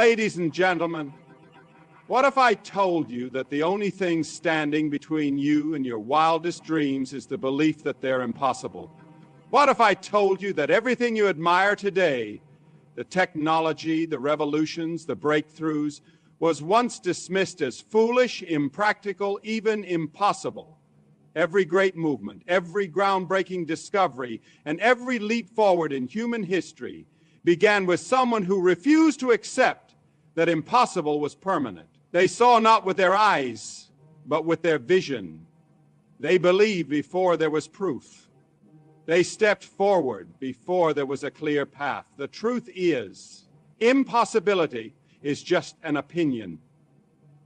Ladies and gentlemen, what if I told you that the only thing standing between you and your wildest dreams is the belief that they're impossible? What if I told you that everything you admire today, the technology, the revolutions, the breakthroughs, was once dismissed as foolish, impractical, even impossible? Every great movement, every groundbreaking discovery, and every leap forward in human history began with someone who refused to accept that impossible was permanent. They saw not with their eyes, but with their vision. They believed before there was proof. They stepped forward before there was a clear path. The truth is, impossibility is just an opinion.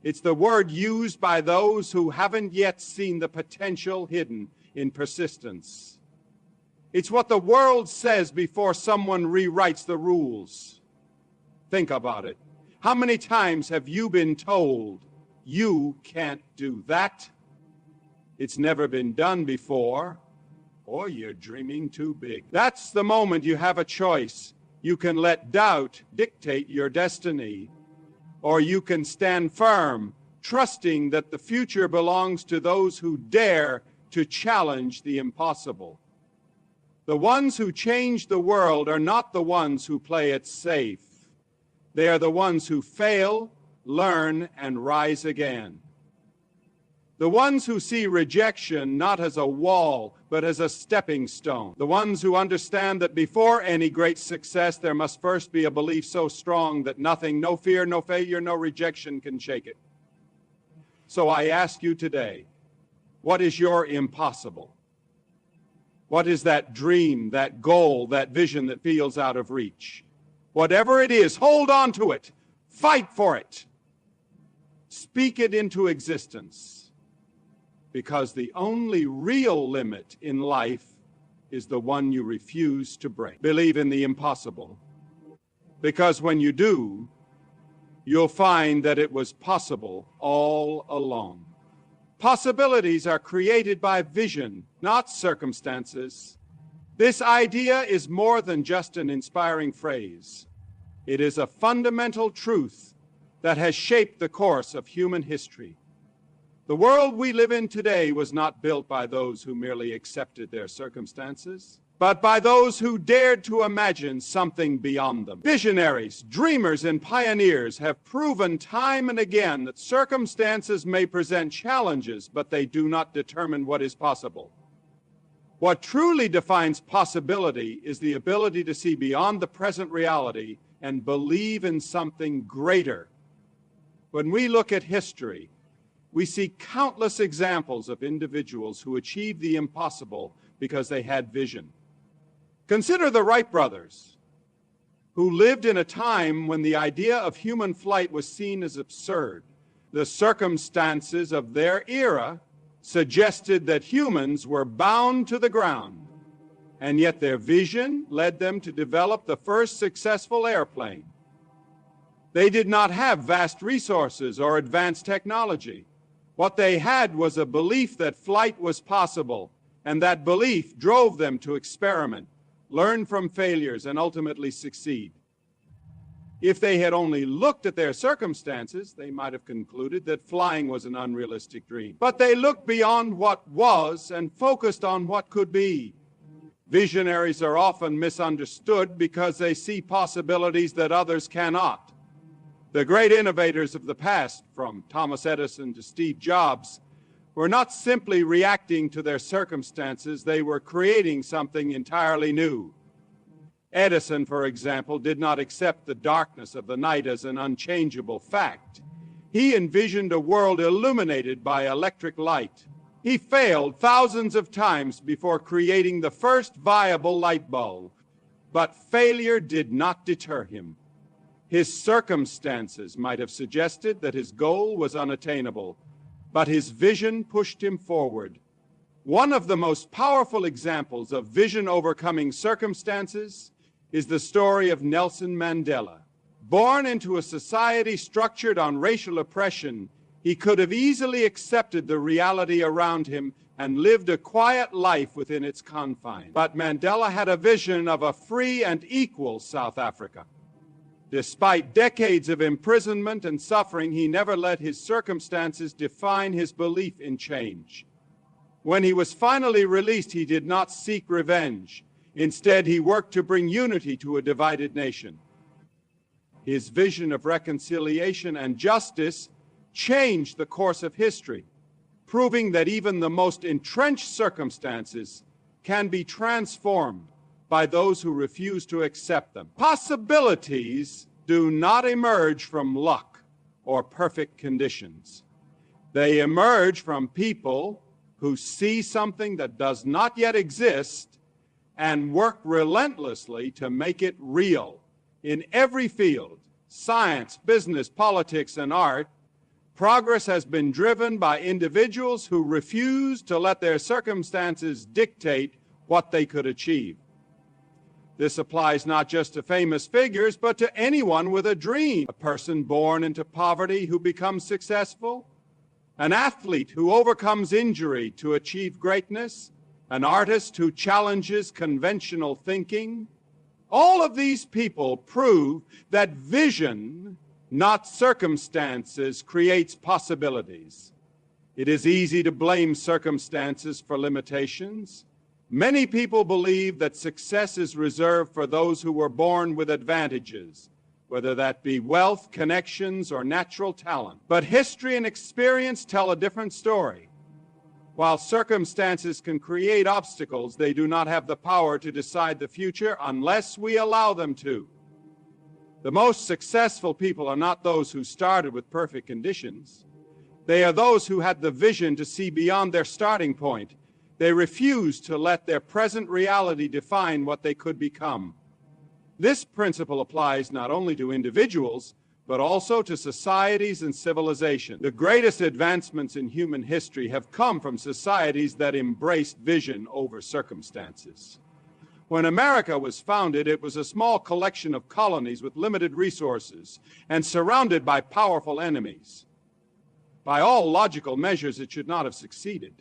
It's the word used by those who haven't yet seen the potential hidden in persistence. It's what the world says before someone rewrites the rules. Think about it. How many times have you been told, you can't do that? It's never been done before, or you're dreaming too big. That's the moment you have a choice. You can let doubt dictate your destiny, or you can stand firm, trusting that the future belongs to those who dare to challenge the impossible. The ones who change the world are not the ones who play it safe. They are the ones who fail, learn, and rise again. The ones who see rejection not as a wall, but as a stepping stone. The ones who understand that before any great success, there must first be a belief so strong that nothing, no fear, no failure, no rejection can shake it. So I ask you today, what is your impossible? What is that dream, that goal, that vision that feels out of reach? Whatever it is, hold on to it. Fight for it. Speak it into existence. Because the only real limit in life is the one you refuse to break. Believe in the impossible. Because when you do, you'll find that it was possible all along. Possibilities are created by vision, not circumstances. This idea is more than just an inspiring phrase. It is a fundamental truth that has shaped the course of human history. The world we live in today was not built by those who merely accepted their circumstances, but by those who dared to imagine something beyond them. Visionaries, dreamers, and pioneers have proven time and again that circumstances may present challenges, but they do not determine what is possible. What truly defines possibility is the ability to see beyond the present reality and believe in something greater. When we look at history, we see countless examples of individuals who achieved the impossible because they had vision. Consider the Wright brothers, who lived in a time when the idea of human flight was seen as absurd. The circumstances of their era suggested that humans were bound to the ground, and yet their vision led them to develop the first successful airplane. They did not have vast resources or advanced technology. What they had was a belief that flight was possible, and that belief drove them to experiment, learn from failures, and ultimately succeed. If they had only looked at their circumstances, they might have concluded that flying was an unrealistic dream. But they looked beyond what was and focused on what could be. Visionaries are often misunderstood because they see possibilities that others cannot. The great innovators of the past, from Thomas Edison to Steve Jobs, were not simply reacting to their circumstances, they were creating something entirely new. Edison, for example, did not accept the darkness of the night as an unchangeable fact. He envisioned a world illuminated by electric light. He failed thousands of times before creating the first viable light bulb, but failure did not deter him. His circumstances might have suggested that his goal was unattainable, but his vision pushed him forward. One of the most powerful examples of vision overcoming circumstances is the story of Nelson Mandela. Born into a society structured on racial oppression, he could have easily accepted the reality around him and lived a quiet life within its confines. But Mandela had a vision of a free and equal South Africa. Despite decades of imprisonment and suffering, he never let his circumstances define his belief in change. When he was finally released, he did not seek revenge. Instead, he worked to bring unity to a divided nation. His vision of reconciliation and justice changed the course of history, proving that even the most entrenched circumstances can be transformed by those who refuse to accept them. Possibilities do not emerge from luck or perfect conditions. They emerge from people who see something that does not yet exist and work relentlessly to make it real. In every field, science, business, politics, and art, progress has been driven by individuals who refuse to let their circumstances dictate what they could achieve. This applies not just to famous figures, but to anyone with a dream. A person born into poverty who becomes successful, an athlete who overcomes injury to achieve greatness, an artist who challenges conventional thinking. All of these people prove that vision, not circumstances, creates possibilities. It is easy to blame circumstances for limitations. Many people believe that success is reserved for those who were born with advantages, whether that be wealth, connections, or natural talent. But history and experience tell a different story. While circumstances can create obstacles, they do not have the power to decide the future unless we allow them to. The most successful people are not those who started with perfect conditions. They are those who had the vision to see beyond their starting point. They refused to let their present reality define what they could become. This principle applies not only to individuals, but also to societies and civilization. The greatest advancements in human history have come from societies that embraced vision over circumstances. When America was founded, it was a small collection of colonies with limited resources and surrounded by powerful enemies. By all logical measures, it should not have succeeded.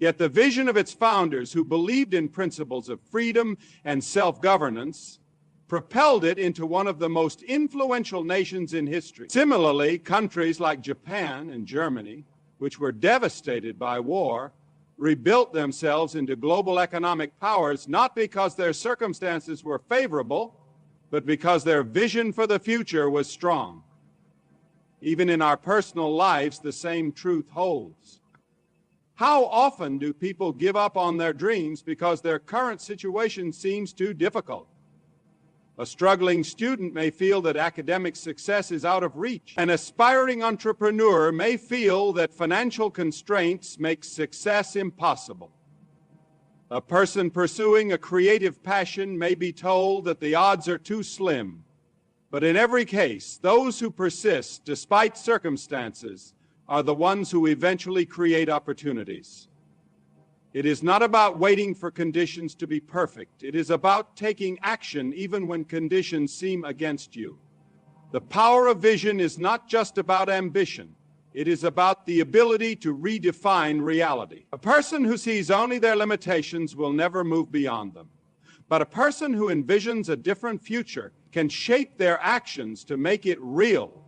Yet the vision of its founders, who believed in principles of freedom and self-governance, propelled it into one of the most influential nations in history. Similarly, countries like Japan and Germany, which were devastated by war, rebuilt themselves into global economic powers not because their circumstances were favorable, but because their vision for the future was strong. Even in our personal lives, the same truth holds. How often do people give up on their dreams because their current situation seems too difficult? A struggling student may feel that academic success is out of reach. An aspiring entrepreneur may feel that financial constraints make success impossible. A person pursuing a creative passion may be told that the odds are too slim. But in every case, those who persist despite circumstances are the ones who eventually create opportunities. It is not about waiting for conditions to be perfect. It is about taking action even when conditions seem against you. The power of vision is not just about ambition. It is about the ability to redefine reality. A person who sees only their limitations will never move beyond them. But a person who envisions a different future can shape their actions to make it real.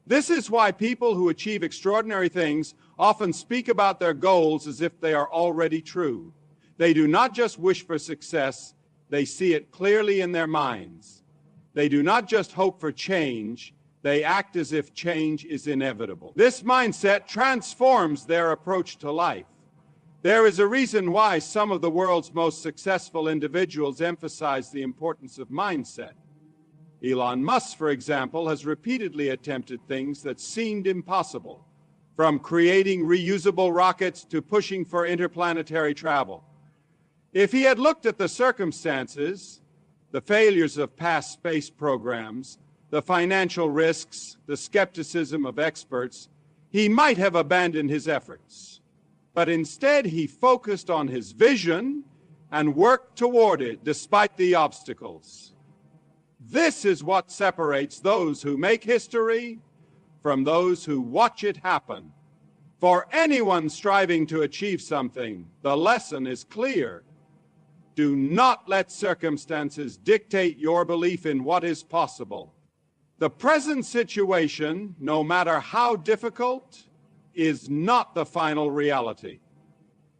This is why people who achieve extraordinary things often speak about their goals as if they are already true. They do not just wish for success, they see it clearly in their minds. They do not just hope for change, they act as if change is inevitable. This mindset transforms their approach to life. There is a reason why some of the world's most successful individuals emphasize the importance of mindset. Elon Musk, for example, has repeatedly attempted things that seemed impossible, from creating reusable rockets to pushing for interplanetary travel. If he had looked at the circumstances, the failures of past space programs, the financial risks, the skepticism of experts, he might have abandoned his efforts. But instead, he focused on his vision and worked toward it despite the obstacles. This is what separates those who make history from those who watch it happen. For anyone striving to achieve something, the lesson is clear. Do not let circumstances dictate your belief in what is possible. The present situation, no matter how difficult, is not the final reality.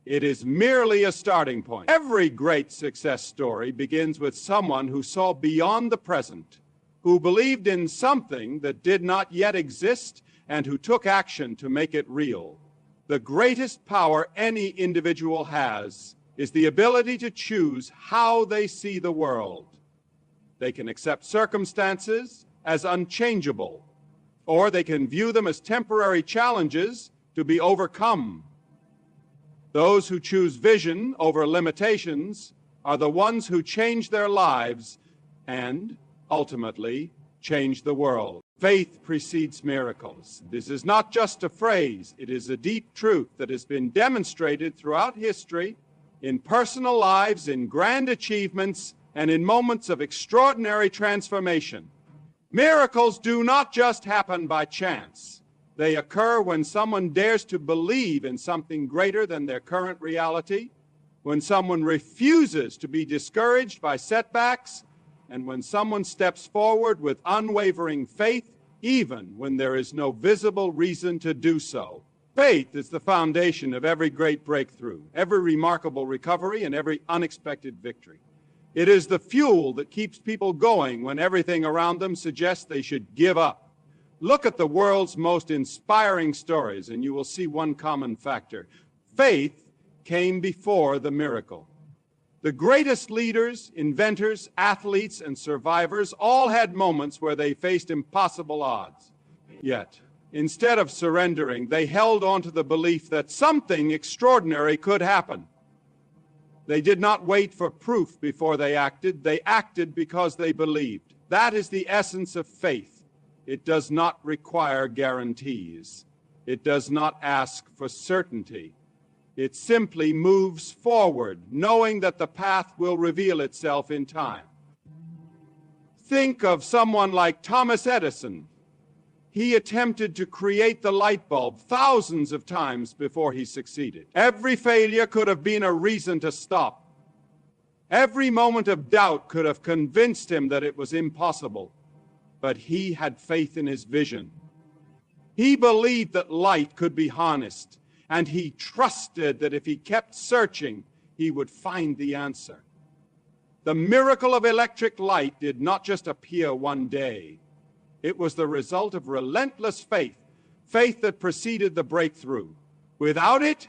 It is merely a starting point. Every great success story begins with someone who saw beyond the present, who believed in something that did not yet exist, and who took action to make it real. The greatest power any individual has is the ability to choose how they see the world. They can accept circumstances as unchangeable, or they can view them as temporary challenges to be overcome. Those who choose vision over limitations are the ones who change their lives and, ultimately, change the world. Faith precedes miracles. This is not just a phrase. It is a deep truth that has been demonstrated throughout history, in personal lives, in grand achievements, and in moments of extraordinary transformation. Miracles do not just happen by chance. They occur when someone dares to believe in something greater than their current reality, when someone refuses to be discouraged by setbacks, and when someone steps forward with unwavering faith, even when there is no visible reason to do so. Faith is the foundation of every great breakthrough, every remarkable recovery, and every unexpected victory. It is the fuel that keeps people going when everything around them suggests they should give up. Look at the world's most inspiring stories, and you will see one common factor. Faith came before the miracle. The greatest leaders, inventors, athletes, and survivors all had moments where they faced impossible odds. Yet, instead of surrendering, they held on to the belief that something extraordinary could happen. They did not wait for proof before they acted because they believed. That is the essence of faith. It does not require guarantees. It does not ask for certainty. It simply moves forward, knowing that the path will reveal itself in time. Think of someone like Thomas Edison. He attempted to create the light bulb thousands of times before he succeeded. Every failure could have been a reason to stop. Every moment of doubt could have convinced him that it was impossible. But he had faith in his vision. He believed that light could be harnessed, and he trusted that if he kept searching, he would find the answer. The miracle of electric light did not just appear one day. It was the result of relentless faith, faith that preceded the breakthrough. Without it,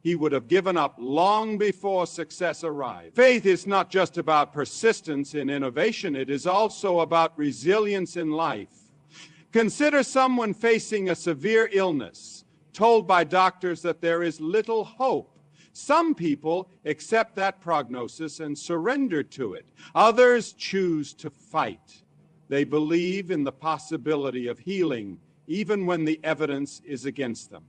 he would have given up long before success arrived. Faith is not just about persistence in innovation, it is also about resilience in life. Consider someone facing a severe illness, told by doctors that there is little hope. Some people accept that prognosis and surrender to it. Others choose to fight. They believe in the possibility of healing, even when the evidence is against them.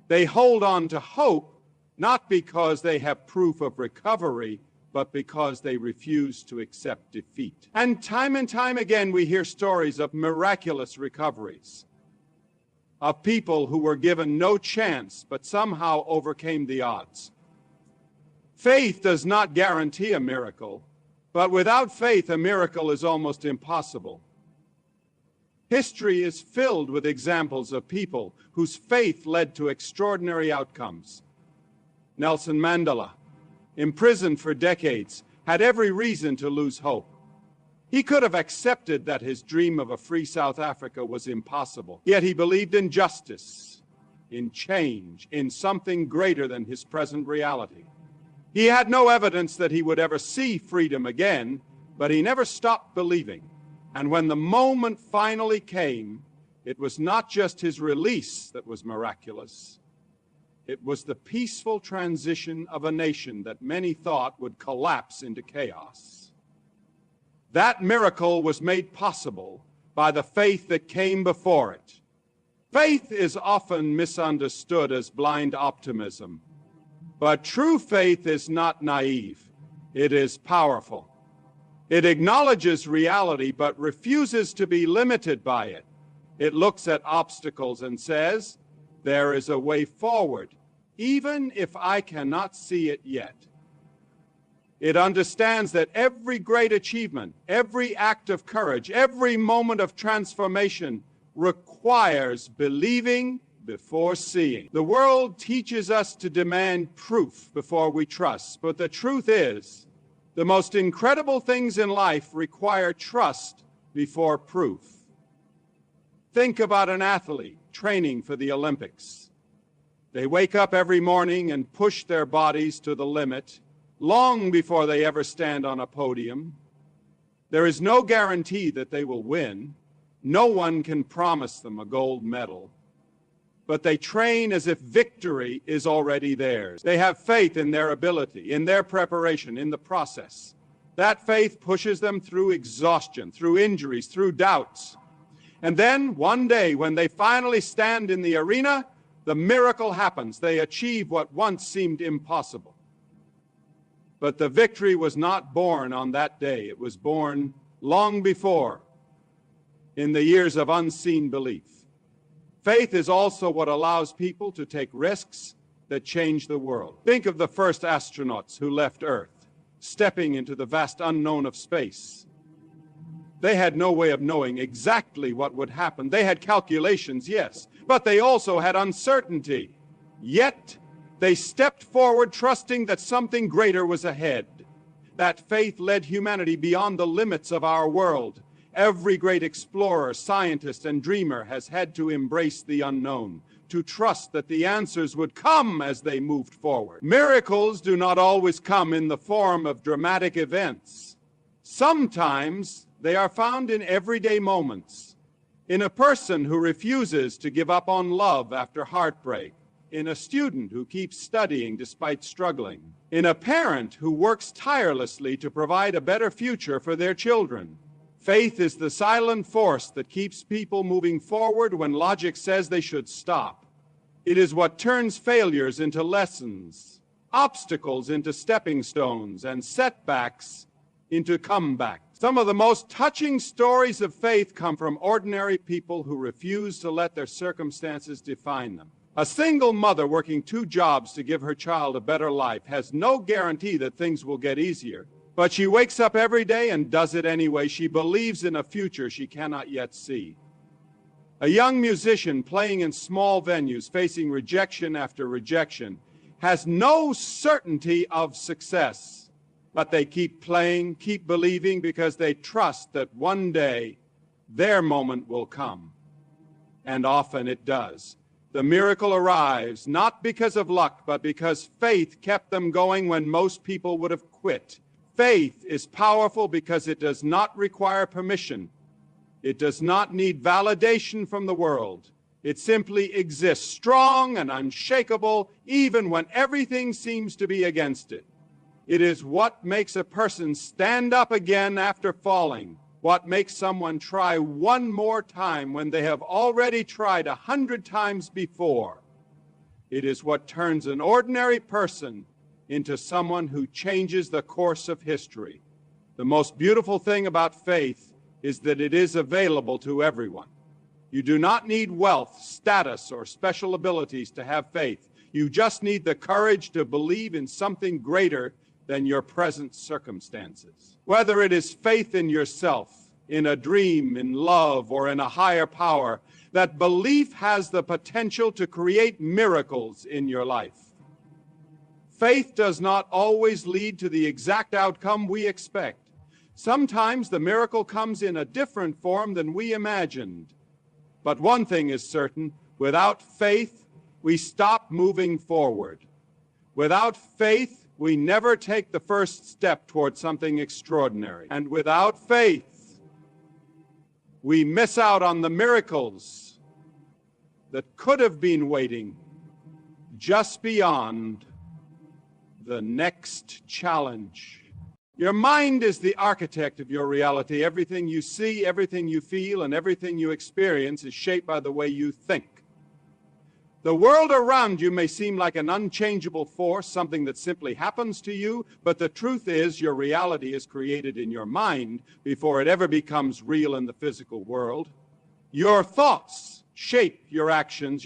They hold on to hope, not because they have proof of recovery, but because they refuse to accept defeat. And time again, we hear stories of miraculous recoveries, of people who were given no chance, but somehow overcame the odds. Faith does not guarantee a miracle, but without faith, a miracle is almost impossible. History is filled with examples of people whose faith led to extraordinary outcomes. Nelson Mandela, imprisoned for decades, had every reason to lose hope. He could have accepted that his dream of a free South Africa was impossible. Yet he believed in justice, in change, in something greater than his present reality. He had no evidence that he would ever see freedom again, but he never stopped believing. And when the moment finally came, it was not just his release that was miraculous. It was the peaceful transition of a nation that many thought would collapse into chaos. That miracle was made possible by the faith that came before it. Faith is often misunderstood as blind optimism, but true faith is not naive. It is powerful. It acknowledges reality but refuses to be limited by it. It looks at obstacles and says, there is a way forward, even if I cannot see it yet. It understands that every great achievement, every act of courage, every moment of transformation requires believing before seeing. The world teaches us to demand proof before we trust, but the truth is, the most incredible things in life require trust before proof. Think about an athlete training for the Olympics. They wake up every morning and push their bodies to the limit long before they ever stand on a podium. There is no guarantee that they will win. No one can promise them a gold medal. But they train as if victory is already theirs. They have faith in their ability, in their preparation, in the process. That faith pushes them through exhaustion, through injuries, through doubts. And then, one day, when they finally stand in the arena, the miracle happens. They achieve what once seemed impossible. But the victory was not born on that day. It was born long before, in the years of unseen belief. Faith is also what allows people to take risks that change the world. Think of the first astronauts who left Earth, stepping into the vast unknown of space. They had no way of knowing exactly what would happen. They had calculations, yes, but they also had uncertainty. Yet, they stepped forward trusting that something greater was ahead. That faith led humanity beyond the limits of our world. Every great explorer, scientist, and dreamer has had to embrace the unknown, to trust that the answers would come as they moved forward. Miracles do not always come in the form of dramatic events. Sometimes they are found in everyday moments, in a person who refuses to give up on love after heartbreak, in a student who keeps studying despite struggling, in a parent who works tirelessly to provide a better future for their children. Faith is the silent force that keeps people moving forward when logic says they should stop. It is what turns failures into lessons, obstacles into stepping stones, and setbacks into comebacks. Some of the most touching stories of faith come from ordinary people who refuse to let their circumstances define them. A single mother working 2 jobs to give her child a better life has no guarantee that things will get easier. But she wakes up every day and does it anyway. She believes in a future she cannot yet see. A young musician playing in small venues, facing rejection after rejection, has no certainty of success. But they keep playing, keep believing, because they trust that one day their moment will come. And often it does. The miracle arrives not because of luck, but because faith kept them going when most people would have quit. Faith is powerful because it does not require permission. It does not need validation from the world. It simply exists, strong and unshakable, even when everything seems to be against it. It is what makes a person stand up again after falling, what makes someone try one more time when they have already tried 100 times before. It is what turns an ordinary person into someone who changes the course of history. The most beautiful thing about faith is that it is available to everyone. You do not need wealth, status, or special abilities to have faith. You just need the courage to believe in something greater than your present circumstances. Whether it is faith in yourself, in a dream, in love, or in a higher power, that belief has the potential to create miracles in your life. Faith does not always lead to the exact outcome we expect. Sometimes the miracle comes in a different form than we imagined. But one thing is certain, without faith, we stop moving forward. Without faith, we never take the first step toward something extraordinary. And without faith, we miss out on the miracles that could have been waiting just beyond the next challenge. Your mind is the architect of your reality. Everything you see, everything you feel, and everything you experience is shaped by the way you think. The world around you may seem like an unchangeable force, something that simply happens to you, but the truth is your reality is created in your mind before it ever becomes real in the physical world. Your thoughts shape your actions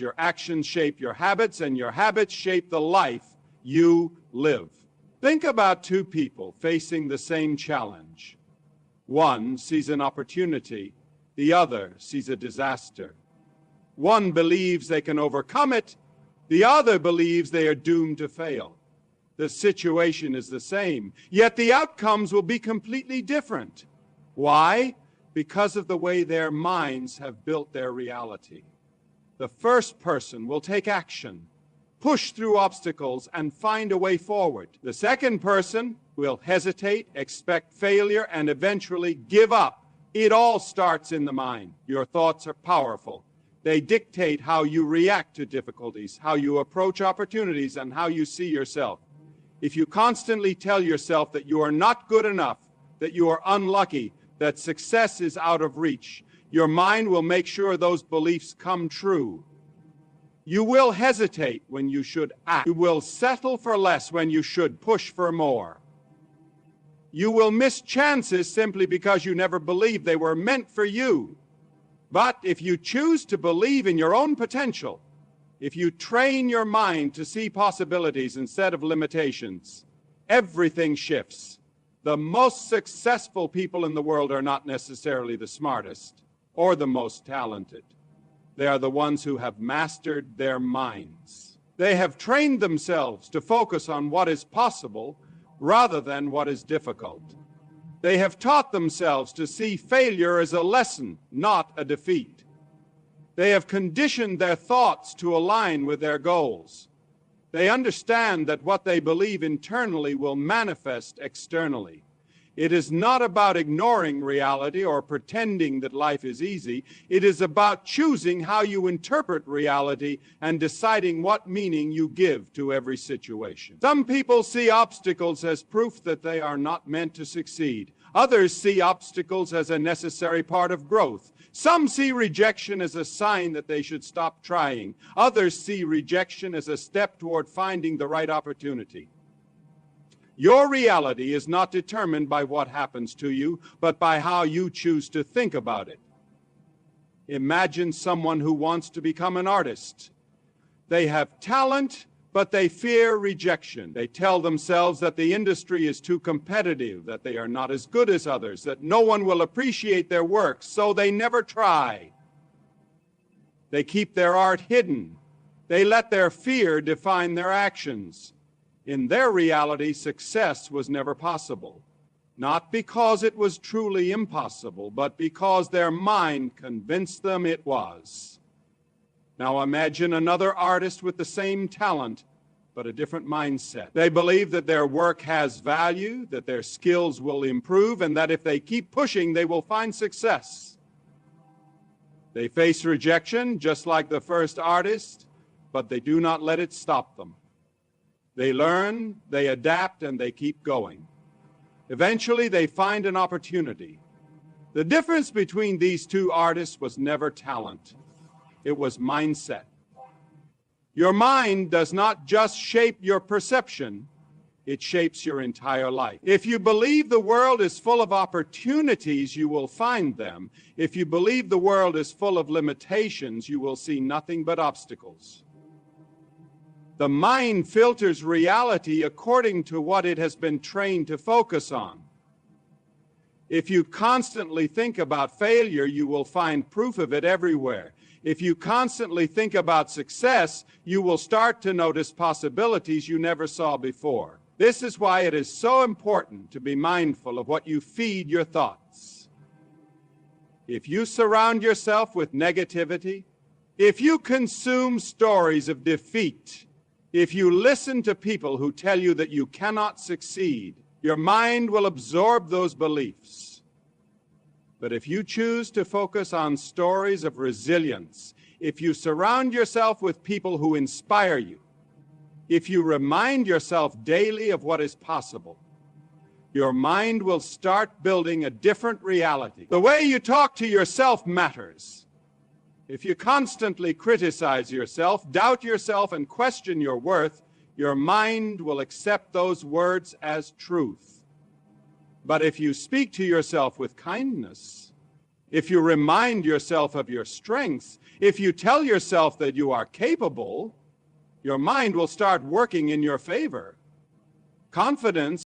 shape your habits, and your habits shape the life you live. Think about two people facing the same challenge. One sees an opportunity, the other sees a disaster. One believes they can overcome it, the other believes they are doomed to fail. The situation is the same, yet the outcomes will be completely different. Why? Because of the way their minds have built their reality. The first person will take action, push through obstacles, and find a way forward. The second person will hesitate, expect failure, and eventually give up. It all starts in the mind. Your thoughts are powerful. They dictate how you react to difficulties, how you approach opportunities, and how you see yourself. If you constantly tell yourself that you are not good enough, that you are unlucky, that success is out of reach, your mind will make sure those beliefs come true. You will hesitate when you should act. You will settle for less when you should push for more. You will miss chances simply because you never believed they were meant for you. But if you choose to believe in your own potential, if you train your mind to see possibilities instead of limitations, everything shifts. The most successful people in the world are not necessarily the smartest or the most talented. They are the ones who have mastered their minds. They have trained themselves to focus on what is possible rather than what is difficult. They have taught themselves to see failure as a lesson, not a defeat. They have conditioned their thoughts to align with their goals. They understand that what they believe internally will manifest externally. It is not about ignoring reality or pretending that life is easy. It is about choosing how you interpret reality and deciding what meaning you give to every situation. Some people see obstacles as proof that they are not meant to succeed. Others see obstacles as a necessary part of growth. Some see rejection as a sign that they should stop trying. Others see rejection as a step toward finding the right opportunity. Your reality is not determined by what happens to you, but by how you choose to think about it. Imagine someone who wants to become an artist. They have talent, but they fear rejection. They tell themselves that the industry is too competitive, that they are not as good as others, that no one will appreciate their work, so they never try. They keep their art hidden. They let their fear define their actions. In their reality, success was never possible, not because it was truly impossible, but because their mind convinced them it was. Now imagine another artist with the same talent, but a different mindset. They believe that their work has value, that their skills will improve, and that if they keep pushing, they will find success. They face rejection, just like the first artist, but they do not let it stop them. They learn, they adapt, and they keep going. Eventually, they find an opportunity. The difference between these two artists was never talent. It was mindset. Your mind does not just shape your perception, it shapes your entire life. If you believe the world is full of opportunities, you will find them. If you believe the world is full of limitations, you will see nothing but obstacles. The mind filters reality according to what it has been trained to focus on. If you constantly think about failure, you will find proof of it everywhere. If you constantly think about success, you will start to notice possibilities you never saw before. This is why it is so important to be mindful of what you feed your thoughts. If you surround yourself with negativity, if you consume stories of defeat, if you listen to people who tell you that you cannot succeed, your mind will absorb those beliefs. But if you choose to focus on stories of resilience, if you surround yourself with people who inspire you, if you remind yourself daily of what is possible, your mind will start building a different reality. The way you talk to yourself matters. If you constantly criticize yourself, doubt yourself, and question your worth, your mind will accept those words as truth. But if you speak to yourself with kindness, if you remind yourself of your strengths, if you tell yourself that you are capable, your mind will start working in your favor. Confidence